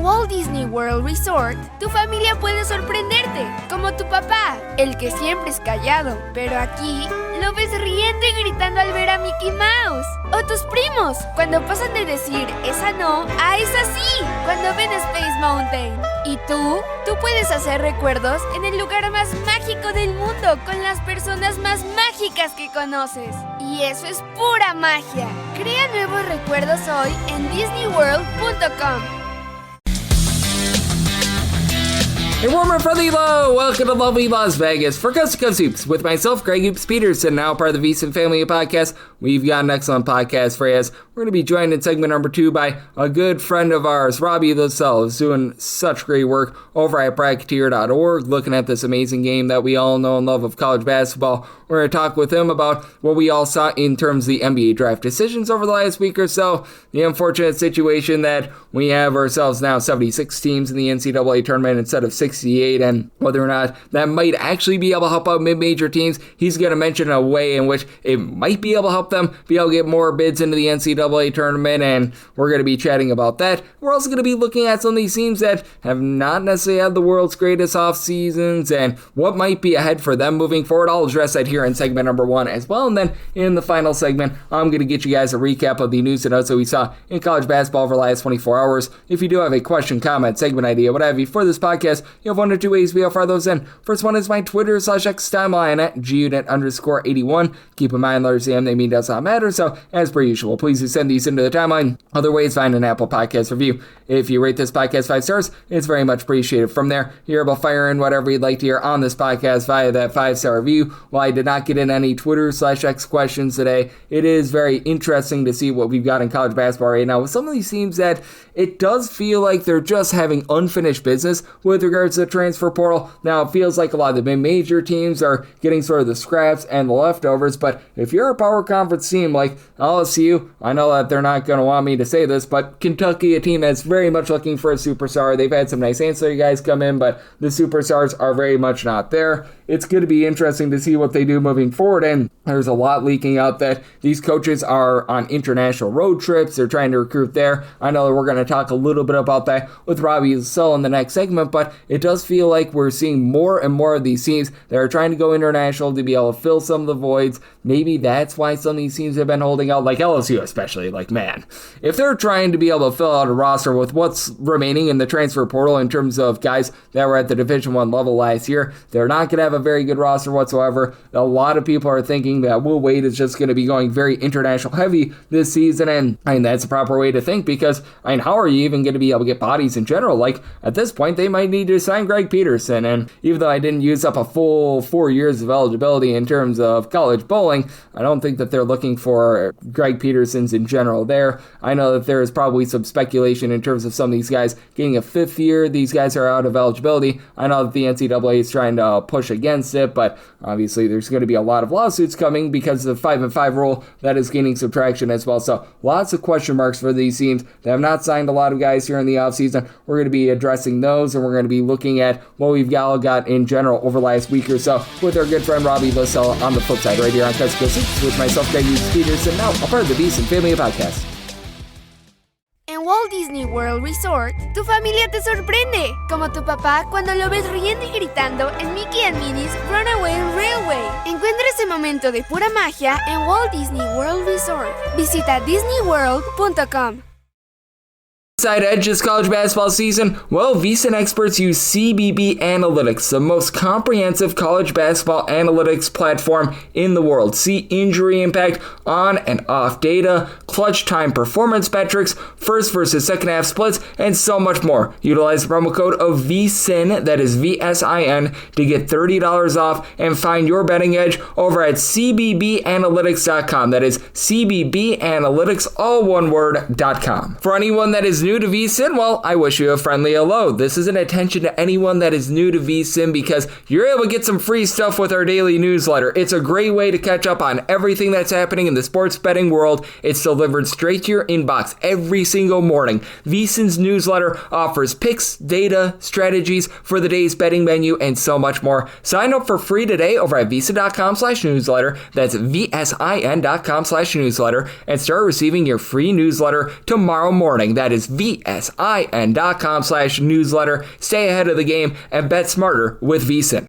En Walt Disney World Resort, tu familia puede sorprenderte, como tu papá, el que siempre es callado, pero aquí lo ves riendo y gritando al ver a Mickey Mouse. O tus primos, cuando pasan de decir esa no a esa sí, cuando ven Space Mountain. Y tú puedes hacer recuerdos en el lugar más mágico del mundo con las personas más mágicas que conoces. Y eso es pura magia. Crea nuevos recuerdos hoy en DisneyWorld.com. A warm and friendly hello! Welcome to lovely Las Vegas for Coast to Coast Hoops with myself, Greg Hoops Peterson, now part of the VSiN family of podcasts. We've got an excellent podcast for you. We're going to be joined in segment number 2 by a good friend of ours, Robbie Lastella, who's doing such great work over at Bracketeer.org, looking at this amazing game that we all know and love of college basketball. We're going to talk with him about what we all saw in terms of the NBA draft decisions over the last week or so, the unfortunate situation that we have ourselves now 76 teams in the NCAA Tournament instead of 68, and whether or not that might actually be able to help out mid-major teams. He's going to mention a way in which it might be able to help them be able to get more bids into the NCAA Tournament, and we're going to be chatting about that. We're also going to be looking at some of these teams that have not necessarily had the world's greatest off seasons and what might be ahead for them moving forward. I'll address that here in segment number 1 as well, and then in the final segment, I'm going to get you guys a recap of the news and notes that we saw in college basketball over the last 24 hours. If you do have a question, comment, segment idea, what have you for this podcast, you have one or two ways we'll fire those in. First one is my Twitter/X timeline at GUnit_81. Keep in mind, letters they mean does not matter, so as per usual, please do send these into the timeline. Other ways, find an Apple Podcast review. If you rate this podcast 5 stars, it's very much appreciated. From there, you're able to fire in whatever you'd like to hear on this podcast via that 5-star review. While I did not get in any Twitter/X questions today, it is very interesting to see what we've got in college basketball right now with some of these teams that it does feel like they're just having unfinished business with regards to the transfer portal. Now, it feels like a lot of the mid-major teams are getting sort of the scraps and the leftovers, but if you're a power conference team like LSU, I know that they're not going to want me to say this, but Kentucky, a team that's very much looking for a superstar. They've had some nice ancillary guys come in, but the superstars are very much not there. It's going to be interesting to see what they do moving forward, and there's a lot leaking out that these coaches are on international road trips. They're trying to recruit there. I know that we're going to talk a little bit about that with Robbie Lastella in the next segment, but it does feel like we're seeing more and more of these teams that are trying to go international to be able to fill some of the voids. Maybe that's why some of these teams have been holding out, like LSU especially. Like, man, if they're trying to be able to fill out a roster with what's remaining in the transfer portal in terms of guys that were at the Division I level last year, they're not going to have a very good roster whatsoever. A lot of people are thinking that Will Wade is just going to be going very international heavy this season, and that's a proper way to think because, how are you even going to be able to get bodies in general? Like, at this point, they might need to sign Greg Peterson, and even though I didn't use up a full 4 years of eligibility in terms of college bowling, I don't think that they're looking for Greg Petersons in general there. I know that there is probably some speculation in terms of some of these guys getting a 5th year. These guys are out of eligibility. I know that the NCAA is trying to push against it, but obviously there's going to be a lot of lawsuits coming because of the 5-and-5 rule that is gaining some traction as well. So lots of question marks for these teams that have not signed a lot of guys here in the offseason. We're going to be addressing those, and we're going to be looking at what we've all got in general over the last week or so with our good friend Robbie Lastella on the flip side right here on Coast to Coast Hoops with myself, Greg Hoops Peterson, now a part of the VSiN family of podcasts. En Walt Disney World Resort, tu familia te sorprende, como tu papá cuando lo ves riendo y gritando en Mickey and Minnie's Runaway Railway. Encuentra ese momento de pura magia en Walt Disney World Resort. Visita DisneyWorld.com. Side edge this college basketball season? Well, VSiN experts use CBB Analytics, the most comprehensive college basketball analytics platform in the world. See injury impact, on and off data, clutch time performance metrics, first versus second half splits, and so much more. Utilize the promo code of VSiN, that is VSIN, to get $30 off and find your betting edge over at CBBAnalytics.com. That is CBBAnalytics, all one word.com. For anyone that is new to VSiN, well, I wish you a friendly hello. This is an attention to anyone that is new to VSiN because you're able to get some free stuff with our daily newsletter. It's a great way to catch up on everything that's happening in the sports betting world. It's delivered straight to your inbox every single morning. VSiN's newsletter offers picks, data, strategies for the day's betting menu, and so much more. Sign up for free today over at VSiN.com/newsletter. That's VSIN.com/newsletter, and start receiving your free newsletter tomorrow morning. That is vsin.com/newsletter. Stay ahead of the game and bet smarter with VSiN.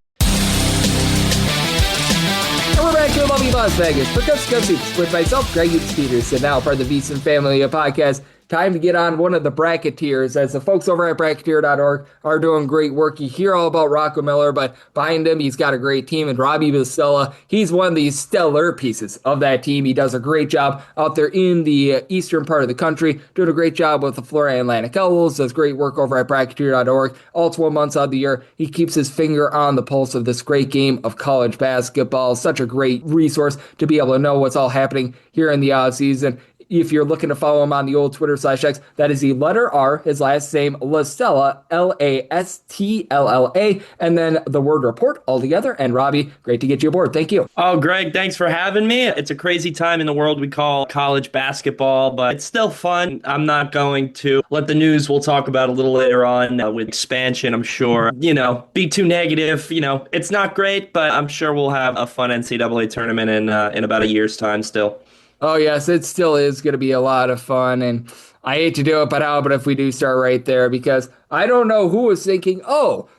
And we're back to lovely Las Vegas for Coast to Coast Hoops with myself, Greg Peterson, now part of the VSiN family of podcasts. Time to get on one of the bracketeers, as the folks over at bracketeer.org are doing great work. You hear all about Rocco Miller, but behind him, he's got a great team. And Tommy Lastella, he's one of these stellar pieces of that team. He does a great job out there in the eastern part of the country, doing a great job with the Florida Atlantic Owls, does great work over at bracketeer.org. All 12 months out of the year, he keeps his finger on the pulse of this great game of college basketball. Such a great resource to be able to know what's all happening here in the offseason. If you're looking to follow him on the old Twitter/X, that is the letter R, his last name, Lastella, Lastlla, and then the word report all together. And Robbie, great to get you aboard. Thank you. Oh, Greg, thanks for having me. It's a crazy time in the world we call college basketball, but it's still fun. I'm not going to let the news we'll talk about a little later on with expansion, I'm sure, be too negative. It's not great, but I'm sure we'll have a fun NCAA tournament in about a year's time still. Oh, yes, it still is going to be a lot of fun, and I hate to do it, but how about if we do start right there? Because I don't know who was thinking,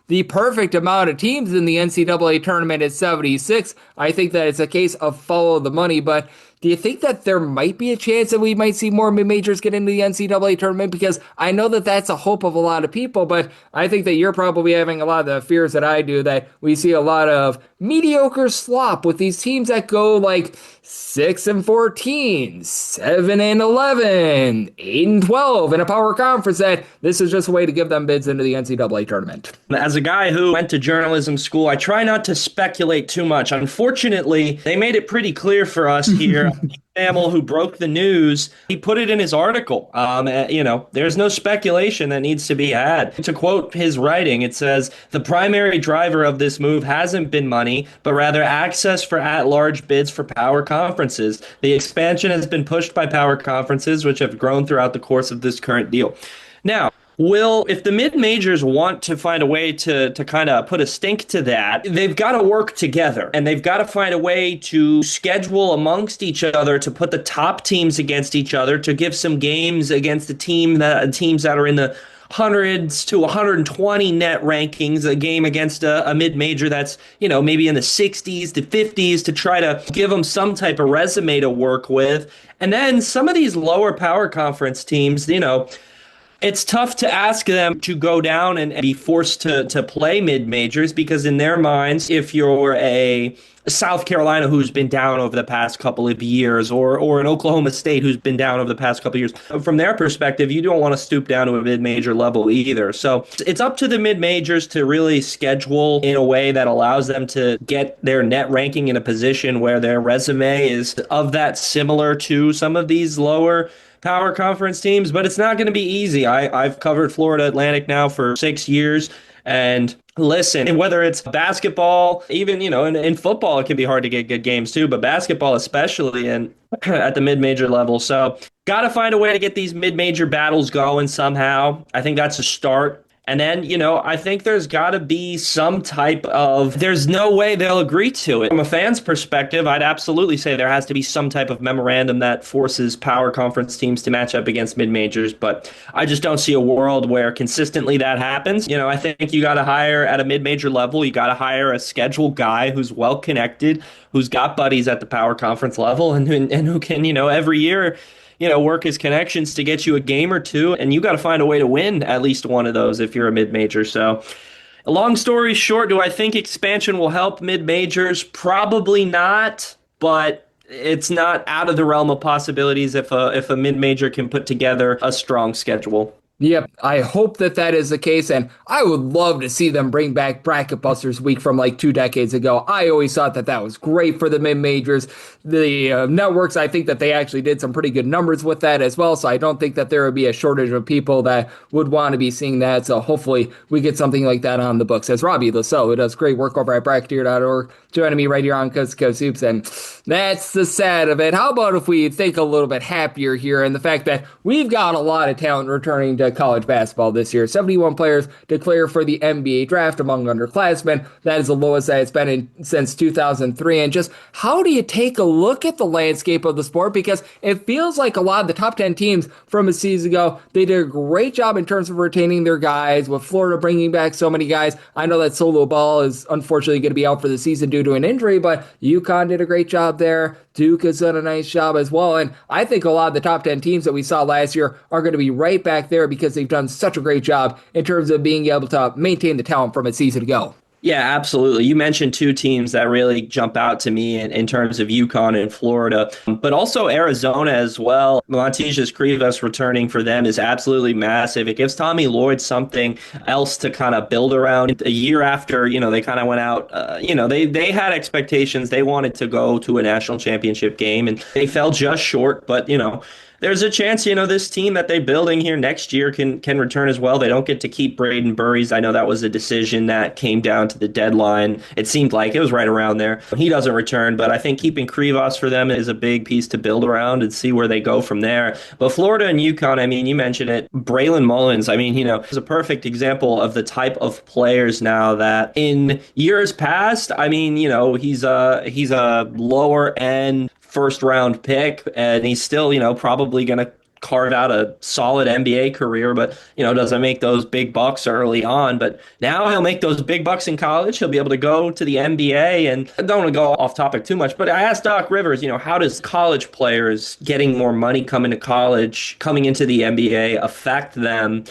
the perfect amount of teams in the NCAA tournament is 76. I think that it's a case of follow the money, but do you think that there might be a chance that we might see more mid-majors get into the NCAA tournament? Because I know that that's a hope of a lot of people, but I think that you're probably having a lot of the fears that I do, that we see a lot of mediocre slop with these teams that go like 6-14, 7-11, 8-12 in a power conference, that this is just a way to give them bids into the NCAA tournament. As a guy who went to journalism school, I try not to speculate too much. Unfortunately, they made it pretty clear for us here. Hamill, who broke the news, he put it in his article. There's no speculation that needs to be had. To quote his writing, it says, "The primary driver of this move hasn't been money, but rather access for at-large bids for power conferences. The expansion has been pushed by power conferences, which have grown throughout the course of this current deal." Now, if the mid-majors want to find a way to kind of put a stink to that, they've got to work together, and they've got to find a way to schedule amongst each other, to put the top teams against each other, to give some games against the teams that are in the hundreds to 120 net rankings, a game against a mid-major that's, maybe in the 60s to 50s, to try to give them some type of resume to work with. And then some of these lower power conference teams, it's tough to ask them to go down and be forced to play mid-majors, because in their minds, if you're a South Carolina who's been down over the past couple of years, or an Oklahoma State who's been down over the past couple of years, from their perspective, you don't want to stoop down to a mid-major level either. So it's up to the mid-majors to really schedule in a way that allows them to get their net ranking in a position where their resume is of that similar to some of these lower power conference teams, but it's not going to be easy. I've covered Florida Atlantic now for 6 years, and listen, and whether it's basketball, even, in football, it can be hard to get good games too, but basketball especially, and at the mid-major level. So got to find a way to get these mid-major battles going somehow. I think that's a start. And then, I think there's got to be some type of, there's no way they'll agree to it. From a fan's perspective, I'd absolutely say there has to be some type of memorandum that forces power conference teams to match up against mid-majors. But I just don't see a world where consistently that happens. I think you got to hire at a mid-major level. You got to hire a scheduled guy who's well-connected, who's got buddies at the power conference level, and who can, every year, work his connections to get you a game or two, and you got to find a way to win at least one of those if you're a mid-major. So, long story short, do I think expansion will help mid-majors? Probably not, but it's not out of the realm of possibilities if a mid-major can put together a strong schedule. Yep, I hope that is the case, and I would love to see them bring back Bracket Busters Week from like 2 decades ago. I always thought that was great for the mid-majors. The networks, I think that they actually did some pretty good numbers with that as well, so I don't think that there would be a shortage of people that would want to be seeing that, so hopefully we get something like that on the books. As Robbie Lastella, who does great work over at bracketeer.org, joining me right here on Coast to Coast Hoops, and that's the sad of it. How about if we think a little bit happier here, and the fact that we've got a lot of talent returning to into college basketball this year. 71 players declare for the NBA draft among underclassmen. That is the lowest that it's been since 2003. And just how do you take a look at the landscape of the sport? Because it feels like a lot of the top 10 teams from a season ago, they did a great job in terms of retaining their guys, with Florida bringing back so many guys. I know that Solo Ball is unfortunately going to be out for the season due to an injury, but UConn did a great job there. Duke has done a nice job as well. And I think a lot of the top 10 teams that we saw last year are going to be right back there because they've done such a great job in terms of being able to maintain the talent from a season ago. Yeah, absolutely. You mentioned two teams that really jump out to me in terms of UConn and Florida, but also Arizona as well. Montesius Krivas returning for them is absolutely massive. It gives Tommy Lloyd something else to kind of build around. A year after, they kind of went out, they had expectations. They wanted to go to a national championship game, and they fell just short, but, there's a chance, this team that they're building here next year can return as well. They don't get to keep Braden Burries. I know that was a decision that came down to the deadline. It seemed like it was right around there. He doesn't return, but I think keeping Krivas for them is a big piece to build around and see where they go from there. But Florida and UConn, you mentioned it. Braylon Mullins, is a perfect example of the type of players now that in years past, he's a lower end first round pick, and he's still, probably going to carve out a solid NBA career, but, doesn't make those big bucks early on. But now he'll make those big bucks in college. He'll be able to go to the NBA. And I don't want to go off topic too much, but I asked Doc Rivers, how does college players getting more money coming to college, coming into the NBA affect them?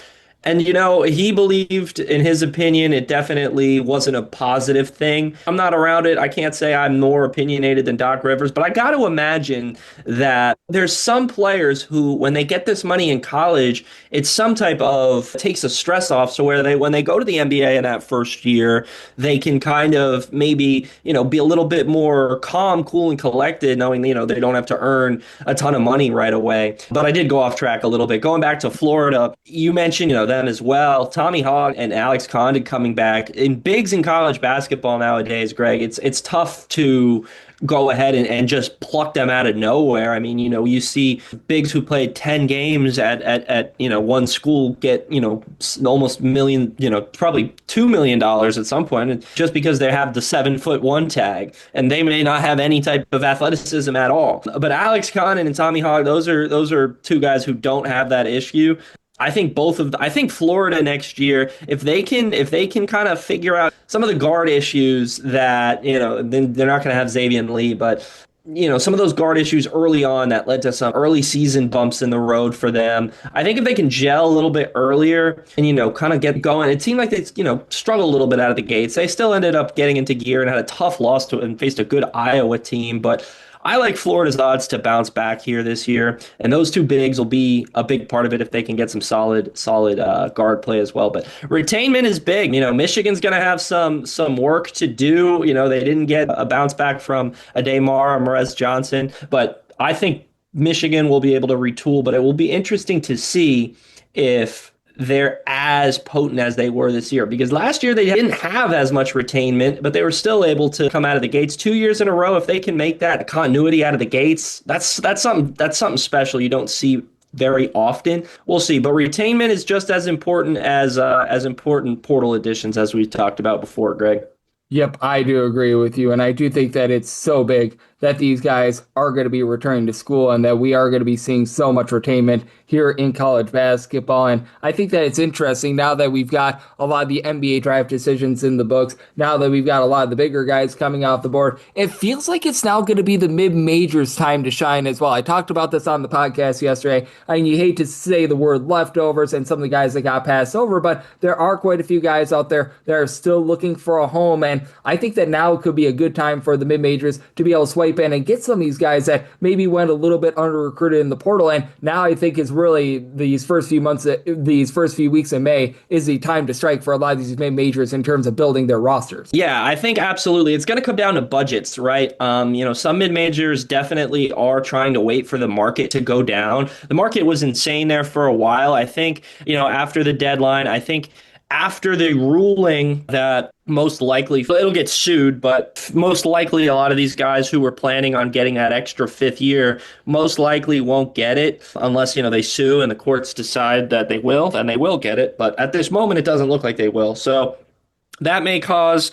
And, he believed, in his opinion, it definitely wasn't a positive thing. I'm not around it. I can't say I'm more opinionated than Doc Rivers, but I got to imagine that there's some players who, when they get this money in college, it's some type of takes the stress off. So when they go to the NBA in that first year, they can kind of maybe, be a little bit more calm, cool, and collected, knowing, they don't have to earn a ton of money right away. But I did go off track a little bit. Going back to Florida, you mentioned, them as well. Tommy Hogg and Alex Condon coming back. In bigs in college basketball nowadays, Greg, it's tough to go ahead and just pluck them out of nowhere. You see bigs who played 10 games at one school get, almost million, probably $2 million at some point, just because they have the 7'1" tag, and they may not have any type of athleticism at all. But Alex Condon and Tommy Hogg, those are two guys who don't have that issue. I think I think Florida next year, if they can kind of figure out some of the guard issues that, then they're not going to have Xavier Lee, but, some of those guard issues early on that led to some early season bumps in the road for them. I think if they can gel a little bit earlier and, kind of get going, it seemed like they, struggled a little bit out of the gates. They still ended up getting into gear and had a tough loss and faced a good Iowa team, but I like Florida's odds to bounce back here this year, and those two bigs will be a big part of it if they can get some solid guard play as well. But retainment is big. Michigan's going to have some work to do. They didn't get a bounce back from Ademar or Morez Johnson, but I think Michigan will be able to retool. But it will be interesting to see if they're as potent as they were this year, because last year they didn't have as much retainment, but they were still able to come out of the gates 2 years in a row. If they can make that continuity out of the gates, that's something special you don't see very often. We'll see, but retainment is just as important as important portal additions, as we talked about before, Greg. Yep, I do agree with you, and I do think that it's so big that these guys are going to be returning to school and that we are going to be seeing so much retainment here in college basketball. And I think that it's interesting now that we've got a lot of the NBA draft decisions in the books, now that we've got a lot of the bigger guys coming off the board, it feels like it's now going to be the mid-majors time to shine as well. I talked about this on the podcast yesterday. You hate to say the word leftovers and some of the guys that got passed over, but there are quite a few guys out there that are still looking for a home. And I think that now could be a good time for the mid-majors to be able to swipe in and get some of these guys that maybe went a little bit under-recruited in the portal. And now I think is really these first few weeks in May is the time to strike for a lot of these mid-majors in terms of building their rosters. Yeah, I think absolutely. It's going to come down to budgets, right? Some mid-majors definitely are trying to wait for the market to go down. The market was insane there for a while. I think, after the deadline, after the ruling that most likely it'll get sued, but most likely a lot of these guys who were planning on getting that extra fifth year most likely won't get it unless, they sue and the courts decide that they will, then they will get it. But at this moment, it doesn't look like they will. So that may cause,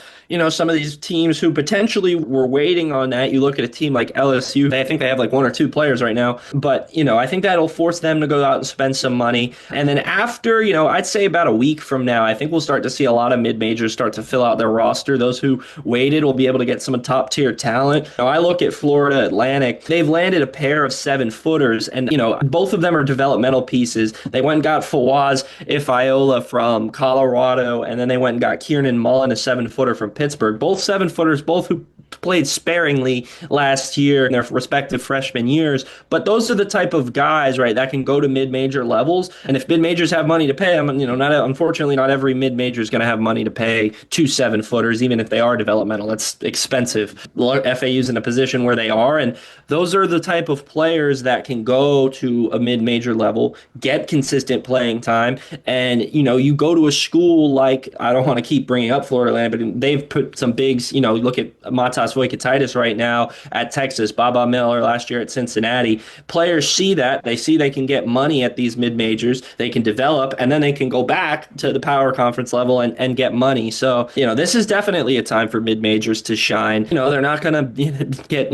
some of these teams who potentially were waiting on that. You look at a team like LSU, I think they have like one or two players right now, but, I think that'll force them to go out and spend some money. And then after, I'd say about a week from now, I think we'll start to see a lot of mid-majors start to fill out their roster. Those who waited will be able to get some top tier talent. I look at Florida Atlantic, they've landed a pair of 7-footers and, both of them are developmental pieces. They went and got Fawaz Ifeola from Colorado, and then they went and got Kieran Mullen, a 7-footer from Pittsburgh. Both 7-footers, both who played sparingly last year in their respective freshman years. But those are the type of guys, right, that can go to mid-major levels. And if mid-majors have money to pay them, unfortunately, not every mid-major is going to have money to pay 2 7-footers, even if they are developmental. That's expensive. FAU's in a position where they are, and those are the type of players that can go to a mid-major level, get consistent playing time, and, you go to a school like, I don't want to keep bringing up Florida Atlantic, but they've put some bigs, look at Matas Voikatitis right now at Texas, Baba Miller last year at Cincinnati. Players see that. They see they can get money at these mid-majors. They can develop, and then they can go back to the power conference level and get money. So, this is definitely a time for mid-majors to shine. They're not going to get,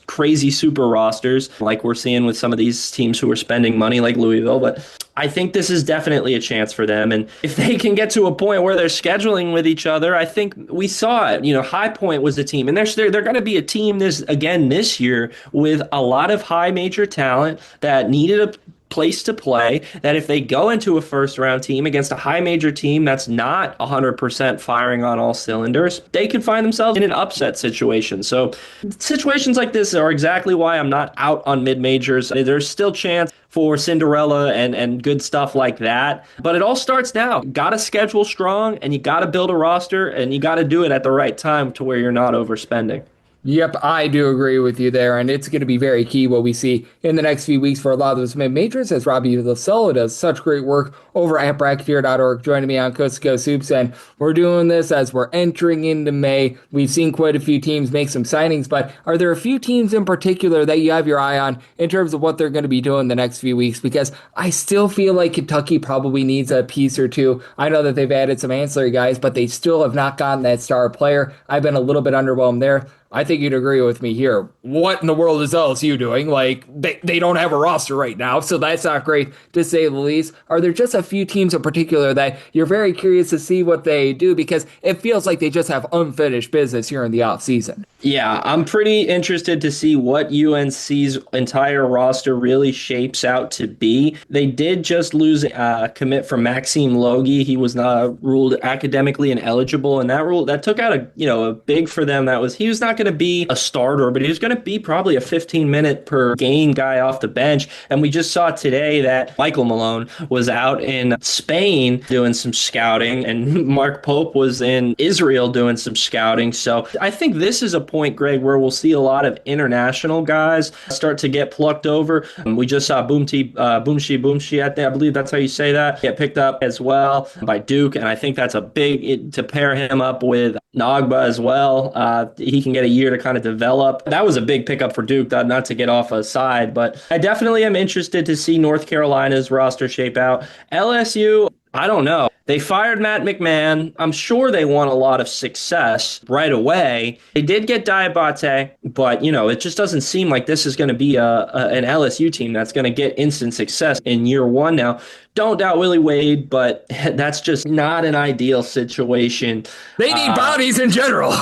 crazy super rosters like we're seeing with some of these teams who are spending money like Louisville, but I think this is definitely a chance for them. And if they can get to a point where they're scheduling with each other, I think we saw it. High Point was a team, and they're going to be a team this year with a lot of high major talent that needed a place to play, that if they go into a first round team against a high major team that's not 100% firing on all cylinders, they could find themselves in an upset situation. So situations like this are exactly why I'm not out on mid majors. There's still chance for Cinderella and good stuff like that. But it all starts now. Got to schedule strong, and you got to build a roster, and you got to do it at the right time to where you're not overspending. Yep, I do agree with you there, and it's going to be very key what we see in the next few weeks for a lot of those mid-majors, as Robbie Lastella does such great work over at Bracketeer.org, joining me on Coast to Coast Hoops, and we're doing this as we're entering into May. We've seen quite a few teams make some signings, but are there a few teams in particular that you have your eye on in terms of what they're going to be doing the next few weeks? Because I still feel like Kentucky probably needs a piece or two. I know that they've added some ancillary guys, but they still have not gotten that star player. I've been a little bit underwhelmed there. I think you'd agree with me here. What in the world is LSU doing? Like, they don't have a roster right now, so that's not great, to say the least. Are there just a few teams in particular that you're very curious to see what they do? Because it feels like they just have unfinished business here in the offseason. Yeah, I'm pretty interested to see what UNC's entire roster really shapes out to be. They did just lose a commit from Maxime Logie. He was not ruled academically ineligible, and that took out a big for them. He was not going to be a starter, but he was going to be probably a 15-minute per game guy off the bench. And we just saw today that Michael Malone was out in Spain doing some scouting, and Mark Pope was in Israel doing some scouting. So I think this is a point, Greg, where we'll see a lot of international guys start to get plucked over. We just saw Boomshi, I believe that's how you say that, get picked up as well by Duke, and I think that's a big to pair him up with Nagba as well. He can get a year to kind of develop. That was a big pickup for Duke, not to get off a side, but I definitely am interested to see North Carolina's roster shape out. LSU, I don't know. They fired Matt McMahon. I'm sure they want a lot of success right away. They did get Diabate, but, it just doesn't seem like this is going to be an LSU team that's going to get instant success in year one now. Don't doubt Willie Wade, but that's just not an ideal situation. They need bodies in general.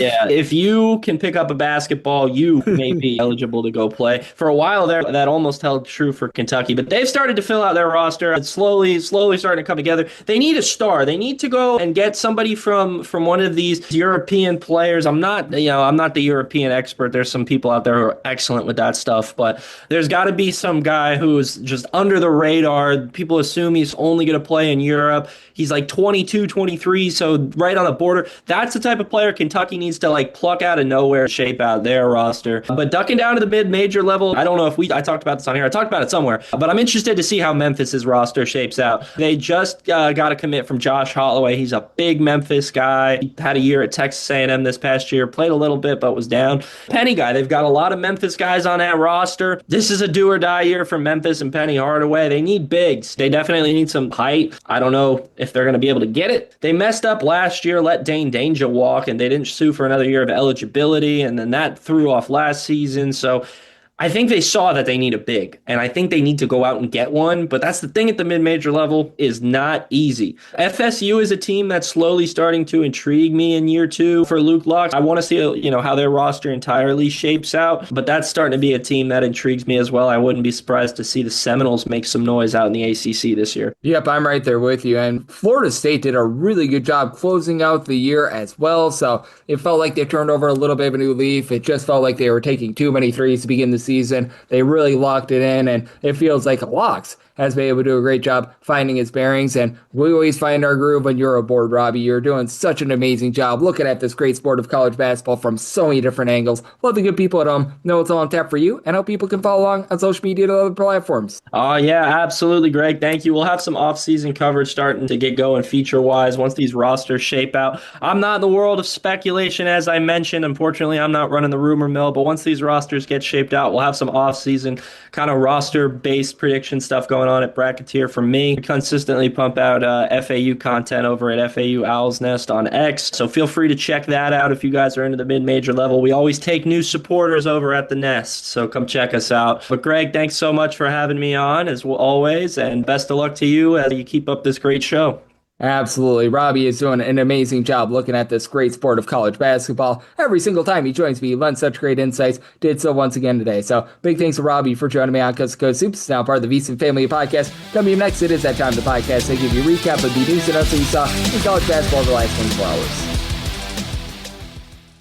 Yeah, if you can pick up a basketball, you may be eligible to go play. For a while there, that almost held true for Kentucky, but they've started to fill out their roster. It's slowly starting to come together. They need a star. They need to go and get somebody from one of these European players. I'm not the European expert. There's some people out there who are excellent with that stuff, but there's got to be some guy who's just under the radar star. People assume he's only going to play in Europe. He's like 22, 23, so right on the border. That's the type of player Kentucky needs to like pluck out of nowhere, shape out their roster. But ducking down to the mid-major level, I don't know if I talked about this on here. I talked about it somewhere, but I'm interested to see how Memphis's roster shapes out. They just got a commit from Josh Holloway. He's a big Memphis guy. He had a year at Texas A&M this past year, played a little bit, but was down. Penny guy, they've got a lot of Memphis guys on that roster. This is a do or die year for Memphis and Penny Hardaway. They need bigs. They definitely need some height. I don't know if they're going to be able to get it. They messed up last year, let Dane Danger walk, and they didn't sue for another year of eligibility, and then that threw off last season. So I think they saw that they need a big, and I think they need to go out and get one. But that's the thing at the mid-major level is not easy. FSU is a team that's slowly starting to intrigue me in year two for Luke Locke. I want to see, how their roster entirely shapes out, but that's starting to be a team that intrigues me as well. I wouldn't be surprised to see the Seminoles make some noise out in the ACC this year. Yep, I'm right there with you. And Florida State did a really good job closing out the year as well. So it felt like they turned over a little bit of a new leaf. It just felt like they were taking too many threes to begin the season. They really locked it in, and it feels like Locks has been able to do a great job finding his bearings, and we always find our groove when you're aboard, Robbie. You're doing such an amazing job looking at this great sport of college basketball from so many different angles. Let the good people at home know it's all on tap for you, and how people can follow along on social media and other platforms. Oh, yeah, absolutely, Greg. Thank you. We'll have some off-season coverage starting to get going feature-wise once these rosters shape out. I'm not in the world of speculation, as I mentioned. Unfortunately, I'm not running the rumor mill, but once these rosters get shaped out, we'll have some off-season kind of roster-based prediction stuff going on at Bracketeer for me. We consistently pump out FAU content over at FAU Owl's Nest on X, so feel free to check that out if you guys are into the mid-major level. We always take new supporters over at the Nest, so come check us out. But Greg, thanks so much for having me on, as always, and best of luck to you as you keep up this great show. Absolutely. Robbie is doing an amazing job looking at this great sport of college basketball. Every single time he joins me, he lends such great insights. Did so once again today. So big thanks to Robbie for joining me on Coast to Coast Hoops, now part of the VSiN Family podcast. Coming up next, it is that time of the podcast. They give you a recap of the news and notes that we saw in college basketball over the last 24 hours.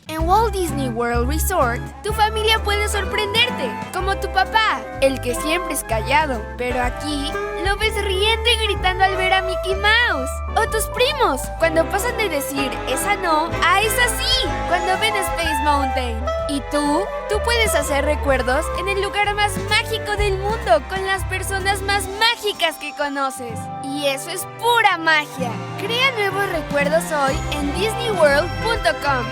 En Walt Disney World Resort, tu familia puede sorprenderte, como tu papá, el que siempre es callado, pero aquí lo ves riendo y gritando al ver a Mickey Mouse. O tus primos, cuando pasan de decir esa no a esa sí, cuando ven Space Mountain. Y tú puedes hacer recuerdos en el lugar más mágico del mundo, con las personas más mágicas que conoces. Y eso es pura magia. Crea nuevos recuerdos hoy en disneyworld.com.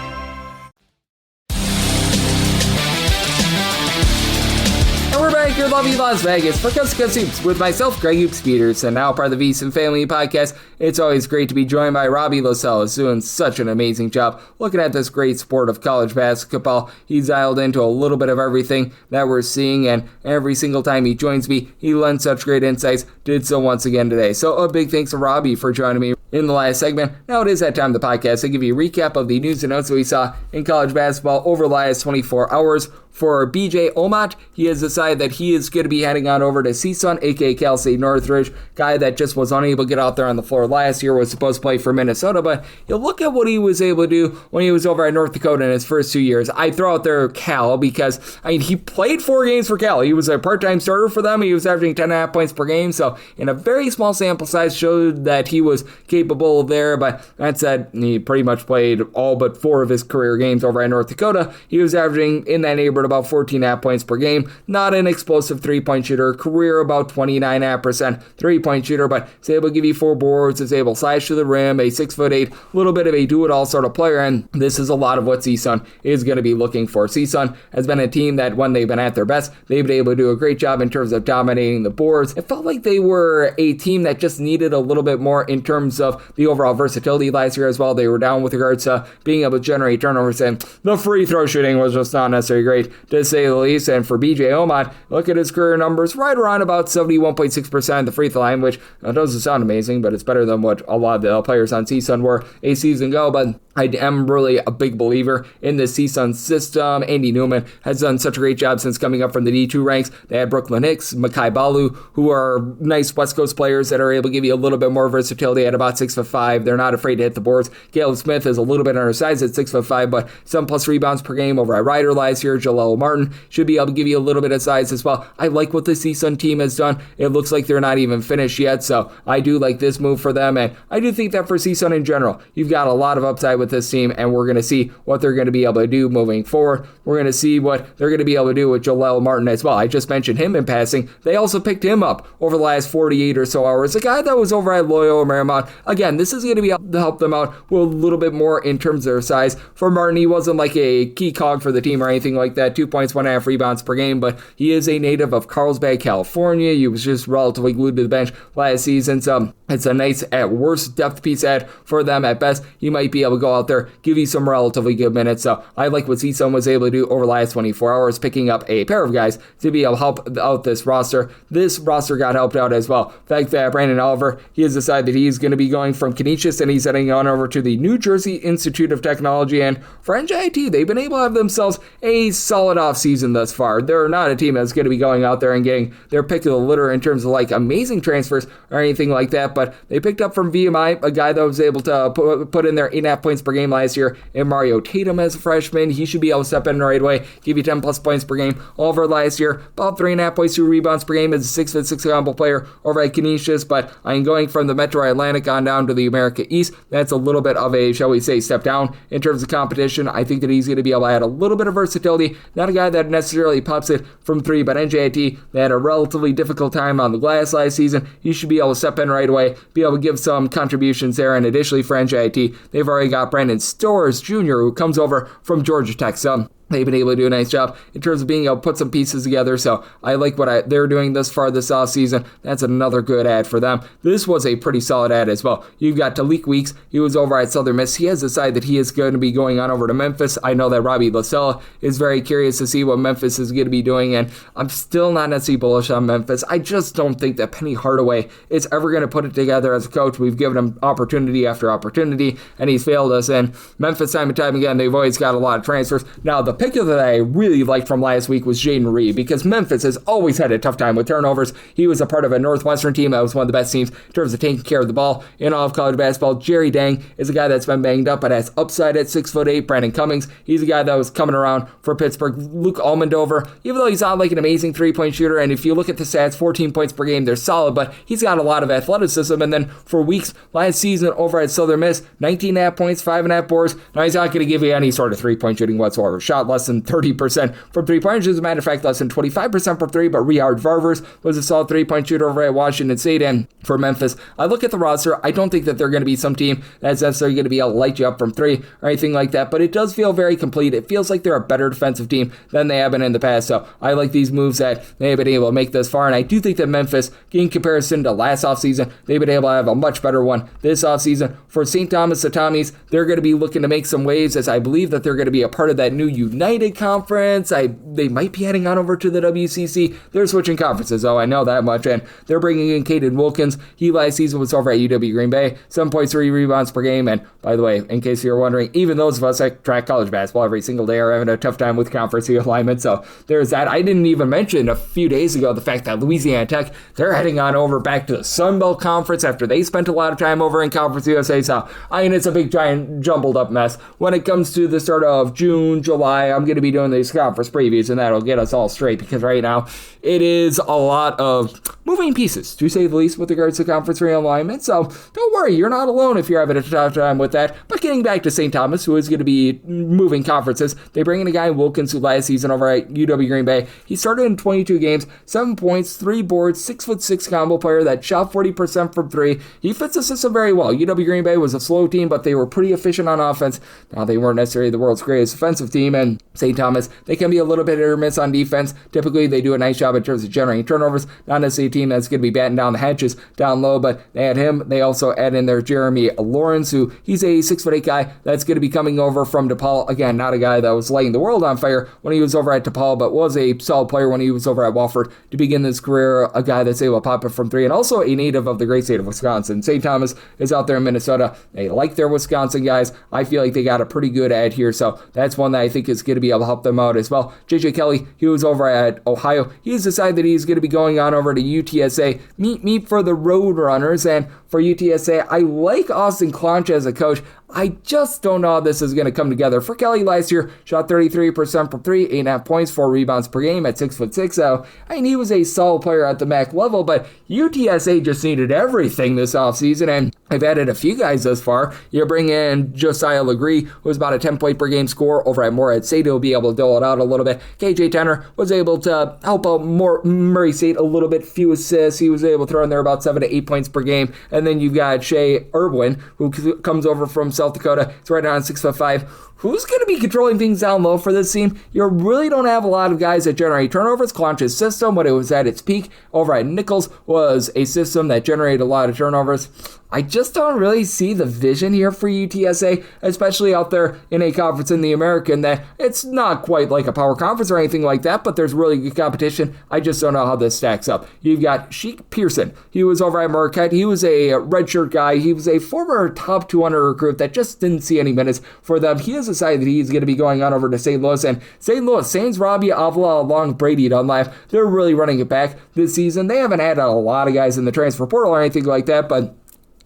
And we're back here in lovely Las Vegas for Coast to Coast Hoops with myself, Greg Hoops Peterson, now part of the VSiN Family podcast. It's always great to be joined by Robbie Lastella, who's doing such an amazing job looking at this great sport of college basketball. He's dialed into a little bit of everything that we're seeing, and every single time he joins me, he lends such great insights. Did so once again today. So a big thanks to Robbie for joining me in the last segment. Now it is that time of the podcast to give you a recap of the news and notes that we saw in college basketball over the last 24 hours. For BJ Omot, he has decided that he is going to be heading on over to CSUN, aka Cal State Northridge, guy that just was unable to get out there on the floor last year, was supposed to play for Minnesota, but you look at what he was able to do when he was over at North Dakota in his first 2 years. I throw out there Cal because, he played 4 games for Cal. He was a part-time starter for them. He was averaging 10.5 points per game, so in a very small sample size showed that he was capable there, but that said, he pretty much played all but 4 of his career games over at North Dakota. He was averaging in that neighborhood about 14.5 points per game. Not an explosive three-point shooter. Career about 29.5% three-point shooter, but is able to give you 4 boards, is able to slash to the rim, a 6'8", little bit of a do-it-all sort of player, and this is a lot of what CSUN is going to be looking for. CSUN has been a team that when they've been at their best, they've been able to do a great job in terms of dominating the boards. It felt like they were a team that just needed a little bit more in terms of the overall versatility last year as well. They were down with regards to being able to generate turnovers, and the free throw shooting was just not necessarily great, to say the least. And for BJ Omot, look at his career numbers, right around about 71.6% at the free throw line, which doesn't sound amazing, but it's better than what a lot of the players on CSUN were a season ago. But I am really a big believer in the CSUN system. Andy Newman has done such a great job since coming up from the D2 ranks. They had Brooklyn Hicks, Makai Balu, who are nice West Coast players that are able to give you a little bit more versatility at about 6'5". They're not afraid to hit the boards. Caleb Smith is a little bit undersized at 6'5", but 7+ rebounds per game over at Ryder last year. Jaleel Martin should be able to give you a little bit of size as well. I like what the CSUN team has done. It looks like they're not even finished yet, so I do like this move for them, and I do think that for CSUN in general, you've got a lot of upside with this team, and we're going to see what they're going to be able to do moving forward. We're going to see what they're going to be able to do with Jaleel Martin as well. I just mentioned him in passing. They also picked him up over the last 48 or so hours. A guy that was over at Loyola Marymount. Again, this is going to be able to help them out with a little bit more in terms of their size. For Martin, he wasn't like a key cog for the team or anything like that. 2 points, 1.5 rebounds per game, but he is a native of Carlsbad, California. He was just relatively glued to the bench last season, so it's a nice, at worst, depth piece add for them. At best, he might be able to go out there, give you some relatively good minutes. So I like what CSUN was able to do over the last 24 hours, picking up a pair of guys to be able to help out this roster. This roster got helped out as well. The fact that Brandon Oliver, he has decided that he's going to be going from Canisius and he's heading on over to the New Jersey Institute of Technology. And for NJIT, they've been able to have themselves a solid offseason thus far. They're not a team that's going to be going out there and getting their pick of the litter in terms of like amazing transfers or anything like that, but they picked up from VMI a guy that was able to put in their 8.5 points per game last year, and Mario Tatum as a freshman. He should be able to step in right away, give you 10 plus points per game. Over last year, about 3.5 points, 2 rebounds per game as a 6'6" combo player over at Canisius, but I'm going from the Metro Atlantic on down to the America East. That's a little bit of a, shall we say, step down in terms of competition. I think that he's going to be able to add a little bit of versatility. Not a guy that necessarily pops it from three, but NJIT, they had a relatively difficult time on the glass last season. He should be able to step in right away, be able to give some contributions there, and additionally for NJIT, they've already got Brandon Storrs Jr., who comes over from Georgia Tech. So they've been able to do a nice job in terms of being able to put some pieces together, so I like what they're doing thus far this offseason. That's another good ad for them. This was a pretty solid ad as well. You've got Talik Weeks. He was over at Southern Miss. He has decided that he is going to be going on over to Memphis. I know that Tommy Lastella is very curious to see what Memphis is going to be doing, and I'm still not necessarily bullish on Memphis. I just don't think that Penny Hardaway is ever going to put it together as a coach. We've given him opportunity after opportunity, and he's failed us, and Memphis time and time again, they've always got a lot of transfers. Now, the pick that I really liked from last week was Jaden Reed, because Memphis has always had a tough time with turnovers. He was a part of a Northwestern team that was one of the best teams in terms of taking care of the ball in all of college basketball. Jerry Dang is a guy that's been banged up, but has upside at 6'8". Brandon Cummings, he's a guy that was coming around for Pittsburgh. Luke Almondover, even though he's not like an amazing three-point shooter, and if you look at the stats, 14 points per game, they're solid, but he's got a lot of athleticism. And then for Weeks last season over at Southern Miss, 19.5 points, 5.5 boards. Now he's not going to give you any sort of three-point shooting whatsoever. Shot less than 30% from three-pointers. As a matter of fact, less than 25% from three, but Riyard Varvers was a solid three-point shooter over at Washington State. And for Memphis, I look at the roster, I don't think that they're going to be some team that's necessarily going to be able to light you up from three or anything like that, but it does feel very complete. It feels like they're a better defensive team than they have been in the past, so I like these moves that they have been able to make this far, and I do think that Memphis, in comparison to last offseason, they've been able to have a much better one this offseason. For St. Thomas, the Tommies, they're going to be looking to make some waves, as I believe that they're going to be a part of that new United Conference. They might be heading on over to the WCC. They're switching conferences, though, I know that much, and they're bringing in Caden Wilkins. He last season was over at UW Green Bay, 7.3 rebounds per game, and by the way, in case you're wondering, even those of us that track college basketball every single day are having a tough time with conference alignment, so there's that. I didn't even mention a few days ago the fact that Louisiana Tech, they're heading on over back to the Sun Belt Conference after they spent a lot of time over in Conference USA, so I mean, it's a big, giant, jumbled up mess. When it comes to the start of June, July, I'm going to be doing these conference previews, and that'll get us all straight, because right now it is a lot of moving pieces, to say the least, with regards to conference realignment. So don't worry, you're not alone if you're having a tough time with that. But getting back to St. Thomas, who is going to be moving conferences, they bring in a guy, Wilkins, who last season over at UW Green Bay, he started in 22 games, 7 points, 3 boards, 6'6" combo player that shot 40% from three. He fits the system very well. UW Green Bay was a slow team, but they were pretty efficient on offense. Now, they weren't necessarily the world's greatest offensive team, and St. Thomas, they can be a little bit hit or miss on defense. Typically, they do a nice job in terms of generating turnovers. Not necessarily a team that's going to be batting down the hatches down low, but they had him. They also add in there Jeremy Lawrence, who he's a 6'8" guy that's going to be coming over from DePaul. Again, not a guy that was lighting the world on fire when he was over at DePaul, but was a solid player when he was over at Wofford to begin his career. A guy that's able to pop it from three, and also a native of the great state of Wisconsin. St. Thomas is out there in Minnesota. They like their Wisconsin guys. I feel like they got a pretty good ad here, so that's one that I think is going to be able to help them out as well. JJ Kelly, he was over at Ohio. He's decided that he's going to be going on over to UTSA. Meet me for the Road Runners, and for UTSA. I like Austin Clonch as a coach. I just don't know how this is going to come together. For Kelly last year, shot 33% from 3, 8.5 points, 4 rebounds per game at 6'6". So, I mean, he was a solid player at the MAC level, but UTSA just needed everything this offseason, and I've added a few guys thus far. You bring in Josiah Legree, who was about a 10-point per game scorer over at Morehead State. He'll be able to dole it out a little bit. KJ Tenner was able to help out Murray State a little bit, few assists. He was able to throw in there about 7 to 8 points per game. And then you've got Shea Irwin, who comes over from South Dakota. He's right around 6'5". Who's going to be controlling things down low for this team? You really don't have a lot of guys that generate turnovers. Clonch's system, when it was at its peak over at Nichols, was a system that generated a lot of turnovers. I just don't really see the vision here for UTSA, especially out there in a conference in the American that it's not quite like a power conference or anything like that, but there's really good competition. I just don't know how this stacks up. You've got Sheik Pearson. He was over at Marquette. He was a redshirt guy. He was a former top 200 recruit that just didn't see any minutes for them. He has decided that he's going to be going on over to St. Louis, and St. Louis, Saints Robbie Avila along Brady Dunlap, they're really running it back this season. They haven't had a lot of guys in the transfer portal or anything like that, but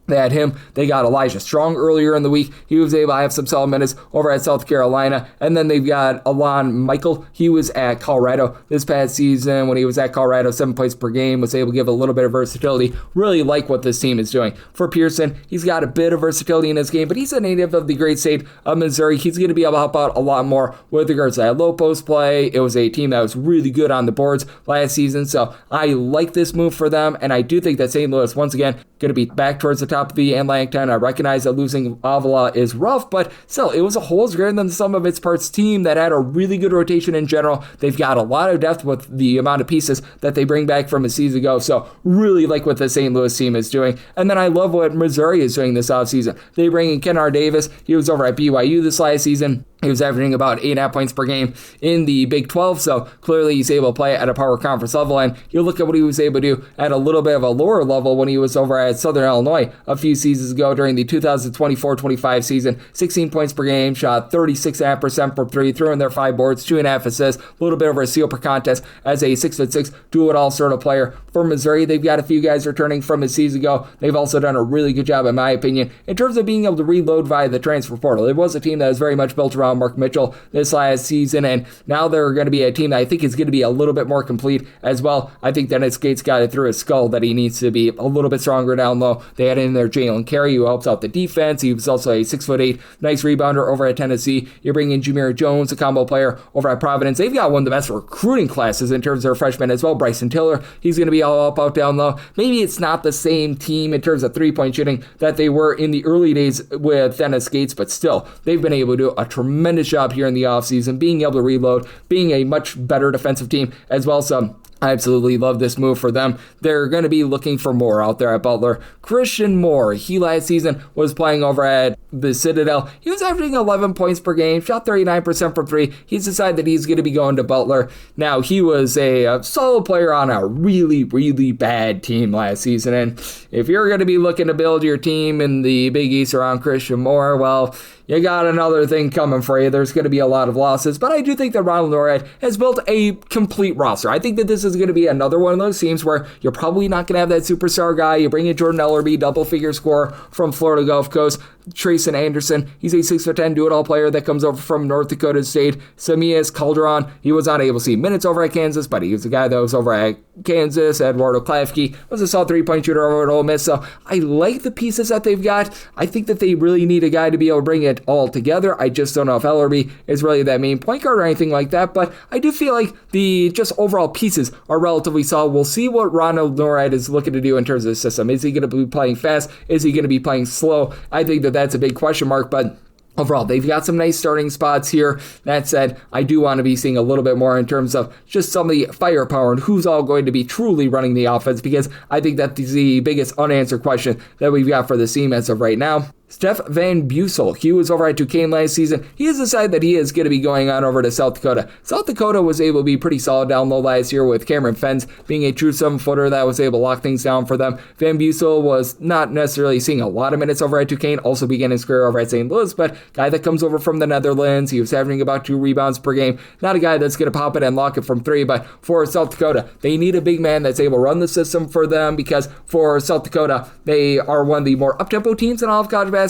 they had him. They got Elijah Strong earlier in the week. He was able to have some solid minutes over at South Carolina. And then they've got Alon Michael. He was at Colorado this past season. When he was at Colorado, 7 points per game, was able to give a little bit of versatility. Really like what this team is doing. For Pearson, he's got a bit of versatility in his game, but he's a native of the great state of Missouri. He's going to be able to help out a lot more with regards to that low post play. It was a team that was really good on the boards last season. So I like this move for them. And I do think that St. Louis, once again, going to be back towards the top of the Langton. I recognize that losing Avila is rough, but still, it was a wholes greater than the sum of its parts team that had a really good rotation in general. They've got a lot of depth with the amount of pieces that they bring back from a season ago, so really like what the St. Louis team is doing. And then I love what Missouri is doing this offseason. They bring in Kennard Davis. He was over at BYU this last season. He was averaging about 8.5 points per game in the Big 12, so clearly he's able to play at a power conference level. And you look at what he was able to do at a little bit of a lower level when he was over at Southern Illinois a few seasons ago during the 2024-25 season. 16 points per game, shot 36.5% from 3, threw in their 5 boards, 2.5 assists, a little bit over a steal per contest as a 6'6", do-it-all sort of player. For Missouri, they've got a few guys returning from a season ago. They've also done a really good job, in my opinion, in terms of being able to reload via the transfer portal. It was a team that was very much built around Mark Mitchell this last season, and now they're going to be a team that I think is going to be a little bit more complete as well. I think Dennis Gates got it through his skull that he needs to be a little bit stronger down low. They had in there Jalen Carey, who helps out the defense. He was also a 6'8", nice rebounder over at Tennessee. You're bringing in Jameer Jones, a combo player over at Providence. They've got one of the best recruiting classes in terms of their freshmen as well. Bryson Tiller, he's going to be all up, out, down low. Maybe it's not the same team in terms of three-point shooting that they were in the early days with Dennis Gates, but still, they've been able to do a tremendous job here in the offseason, being able to reload, being a much better defensive team as well. So I absolutely love this move for them. They're going to be looking for more out there at Butler. Christian Moore, he last season was playing over at the Citadel. He was averaging 11 points per game, shot 39% from 3. He's decided that he's going to be going to Butler. Now, he was a solid player on a really, really bad team last season. And if you're going to be looking to build your team in the Big East around Christian Moore, well, you got another thing coming for you. There's going to be a lot of losses, but I do think that Ronald Norhead has built a complete roster. I think that this is going to be another one of those teams where you're probably not going to have that superstar guy. You bring in Jordan Ellerby, double-figure scorer from Florida Gulf Coast. Trayson Anderson, he's a 6'10" do-it-all player that comes over from North Dakota State. Samias Calderon, he was not able to see minutes over at Kansas, but he was the guy that was over at Kansas. Eduardo Klafke was a solid three-point shooter over at Ole Miss, so I like the pieces that they've got. I think that they really need a guy to be able to bring it all together. I just don't know if Ellerby is really that main point guard or anything like that, but I do feel like the just overall pieces are relatively solid. We'll see what Ronald Norhead is looking to do in terms of the system. Is he going to be playing fast? Is he going to be playing slow? I think that that's a big question mark, but overall, they've got some nice starting spots here. That said, I do want to be seeing a little bit more in terms of just some of the firepower and who's all going to be truly running the offense, because I think that's the biggest unanswered question that we've got for the team as of right now. Steph Van Bussel. He was over at Duquesne last season. He has decided that he is going to be going on over to South Dakota. South Dakota was able to be pretty solid down low last year with Cameron Fens being a true 7-footer that was able to lock things down for them. Van Bussel was not necessarily seeing a lot of minutes over at Duquesne, also began his career over at St. Louis, but guy that comes over from the Netherlands. He was averaging about 2 rebounds per game. Not a guy that's going to pop it and lock it from 3, but for South Dakota, they need a big man that's able to run the system for them, because for South Dakota, they are one of the more up-tempo teams in all of college basketball.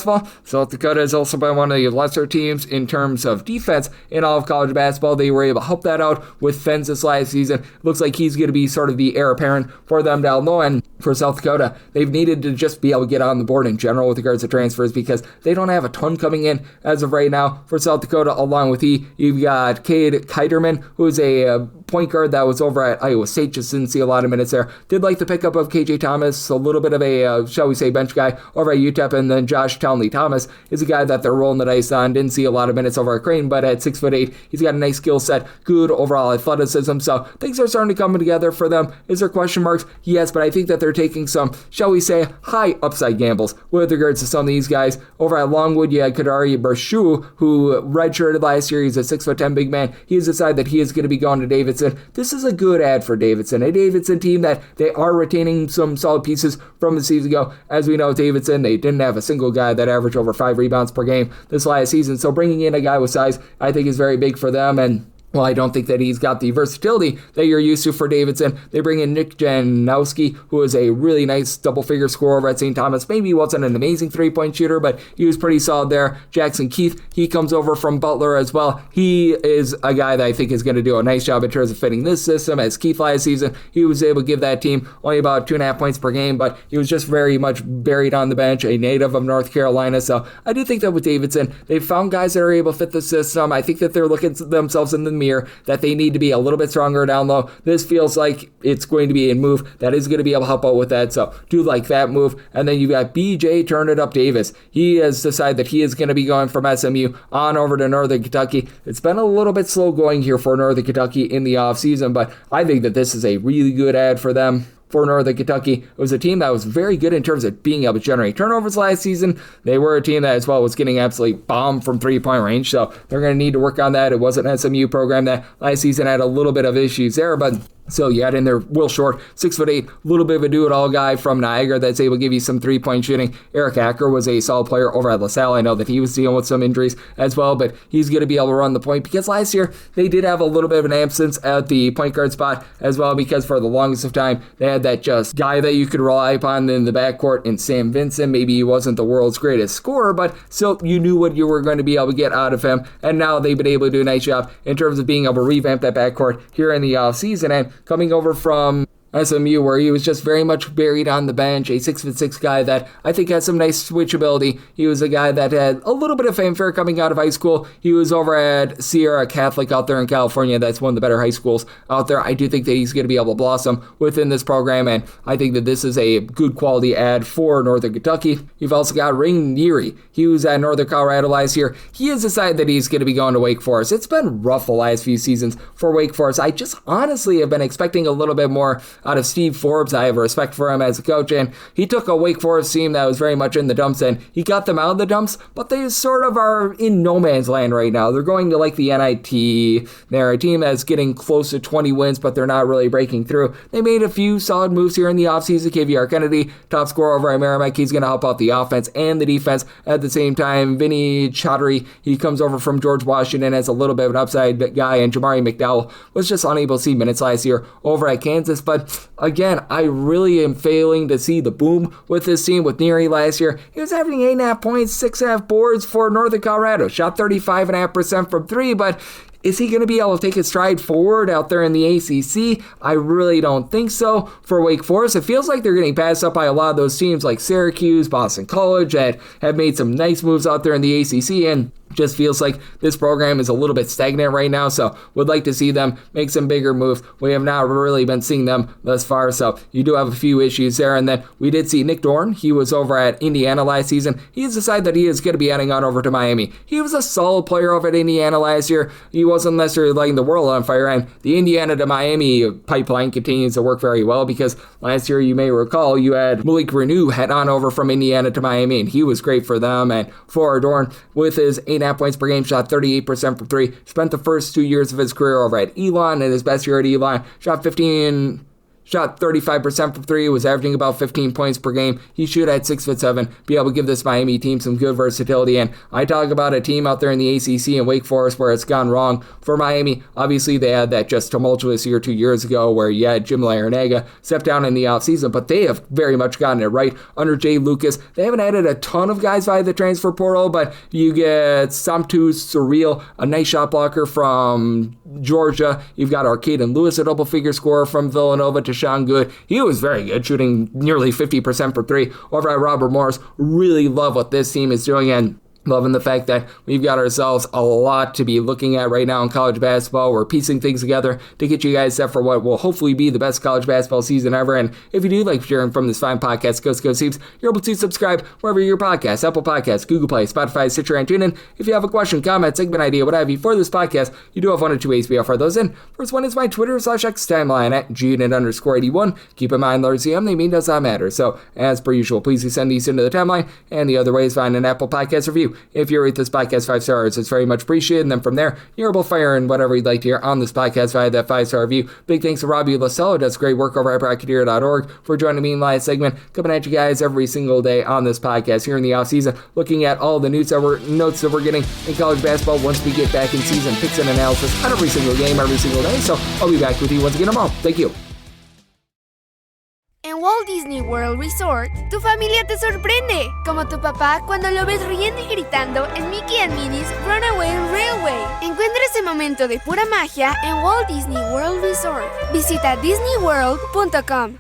South Dakota has also been one of the lesser teams in terms of defense in all of college basketball. They were able to help that out with Fens this last season. Looks like he's going to be sort of the heir apparent for them down low. And for South Dakota, they've needed to just be able to get on the board in general with regards to transfers, because they don't have a ton coming in as of right now. For South Dakota, along with you've got Cade Kiterman, who's a point guard that was over at Iowa State, just didn't see a lot of minutes there. Did like the pickup of KJ Thomas, a little bit of a, shall we say, bench guy over at UTEP, and then Josh Townley Thomas is a guy that they're rolling the dice on. Didn't see a lot of minutes over at Crane, but at 6'8", he's got a nice skill set, good overall athleticism, so things are starting to come together for them. Is there question marks? Yes, but I think that they're taking some, shall we say, high upside gambles with regards to some of these guys. Over at Longwood, you had Kadari Barshu, who redshirted last year. He's a 6'10" big man. He has decided that he is going to be going to Davidson. This is a good ad for Davidson, a Davidson team that they are retaining some solid pieces from the season ago. As we know, Davidson, they didn't have a single guy that averaged over 5 rebounds per game this last season, so bringing in a guy with size, I think, is very big for them. And well, I don't think that he's got the versatility that you're used to for Davidson. They bring in Nick Janowski, who is a really nice double-figure scorer over at St. Thomas. Maybe he wasn't an amazing three-point shooter, but he was pretty solid there. Jackson Keith, he comes over from Butler as well. He is a guy that I think is going to do a nice job in terms of fitting this system. As Keith last season, he was able to give that team only about 2.5 points per game, but he was just very much buried on the bench, a native of North Carolina. So I do think that with Davidson, they've found guys that are able to fit the system. I think that they're looking at themselves in the mirror, that they need to be a little bit stronger down low. This feels like it's going to be a move that is going to be able to help out with that, so do like that move. And then you've got BJ Turn It Up Davis. He has decided that he is going to be going from SMU on over to Northern Kentucky. It's been a little bit slow going here for Northern Kentucky in the offseason, but I think that this is a really good ad for them. For Northern Kentucky, it was a team that was very good in terms of being able to generate turnovers last season. They were a team that as well was getting absolutely bombed from 3-point range, so they're going to need to work on that. It was an SMU program that last season had a little bit of issues there, but so you had in there Will Short, 6'8", a little bit of a do-it-all guy from Niagara that's able to give you some 3-point shooting. Eric Acker was a solid player over at LaSalle. I know that he was dealing with some injuries as well, but he's going to be able to run the point, because last year they did have a little bit of an absence at the point guard spot as well, because for the longest of time they had that just guy that you could rely upon in the backcourt in Sam Vincent. Maybe he wasn't the world's greatest scorer, but still you knew what you were going to be able to get out of him, and now they've been able to do a nice job in terms of being able to revamp that backcourt here in the offseason. And coming over from SMU, where he was just very much buried on the bench, a 6'6" guy that I think has some nice switchability. He was a guy that had a little bit of fanfare coming out of high school. He was over at Sierra Catholic out there in California. That's one of the better high schools out there. I do think that he's going to be able to blossom within this program, and I think that this is a good quality ad for Northern Kentucky. You've also got Ring Neary. He was at Northern Colorado last year. He has decided that he's going to be going to Wake Forest. It's been rough the last few seasons for Wake Forest. I just honestly have been expecting a little bit more out of Steve Forbes. I have respect for him as a coach, and he took a Wake Forest team that was very much in the dumps, and he got them out of the dumps, but they sort of are in no man's land right now. They're going to like the NIT. They're a team that's getting close to 20 wins, but they're not really breaking through. They made a few solid moves here in the offseason. KVR Kennedy, top scorer over at Merrimack. He's going to help out the offense and the defense at the same time. Vinny Chaudhary, he comes over from George Washington as a little bit of an upside guy, and Jamari McDowell was just unable to see minutes last year over at Kansas, but again, I really am failing to see the boom with this team. With Neary last year, he was averaging 8.5 points, 6.5 boards for Northern Colorado. Shot 35.5% from 3, but is he going to be able to take a stride forward out there in the ACC? I really don't think so. For Wake Forest, it feels like they're getting passed up by a lot of those teams like Syracuse, Boston College, that have made some nice moves out there in the ACC, and Just feels like this program is a little bit stagnant right now, so would like to see them make some bigger moves. We have not really been seeing them thus far, so you do have a few issues there. And then we did see Nick Dorn. He was over at Indiana last season. He has decided that he is going to be heading on over to Miami. He was a solid player over at Indiana last year. He wasn't necessarily lighting the world on fire, and the Indiana to Miami pipeline continues to work very well because last year, you may recall, you had Malik Renew head on over from Indiana to Miami, and he was great for them. And for Dorn, with his 8.5 points per game, shot 38% from three, spent the first 2 years of his career over at Elon, and his best year at Elon, shot 35% from three, was averaging about 15 points per game. He should at 6'7", be able to give this Miami team some good versatility. And I talk about a team out there in the ACC and Wake Forest where it's gone wrong for Miami. Obviously, they had that just tumultuous year 2 years ago where you had Jim Larranaga step down in the offseason, but they have very much gotten it right under Jay Lucas. They haven't added a ton of guys via the transfer portal, but you get Samtu Surreal, a nice shot blocker from Georgia. You've got Arcaden Lewis, a double-figure scorer from Villanova. Deshaun Good, he was very good, shooting nearly 50% for three over at Robert Morris. Really love what this team is doing, and loving the fact that we've got ourselves a lot to be looking at right now in college basketball. We're piecing things together to get you guys set for what will hopefully be the best college basketball season ever. And if you do like hearing from this fine podcast, Go Seeps, you're able to subscribe wherever your podcasts, Apple Podcasts, Google Play, Spotify, Stitcher, and TuneIn. If you have a question, comment, segment idea, what have you for this podcast, you do have one or two ways we offer those in. First one is my Twitter/X timeline at @GUnit_81. Keep in mind, largely the mean does not matter. So as per usual, please do send these into the timeline. And the other way is find an Apple Podcast review. If you rate this podcast 5 stars, it's very much appreciated. And then from there, you're able to fire in whatever you'd like to hear on this podcast via that 5-star review. Big thanks to Tommy Lastella, who does great work over at Bracketeer.org, for joining me in the last segment, coming at you guys every single day on this podcast here in the offseason, looking at all the notes that we're getting in college basketball once we get back in season, picks and analysis on every single game, every single day. So I'll be back with you once again tomorrow. Thank you. En Walt Disney World Resort, tu familia te sorprende, como tu papá cuando lo ves riendo y gritando en Mickey and Minnie's Runaway Railway. Encuentra ese momento de pura magia en Walt Disney World Resort. Visita disneyworld.com.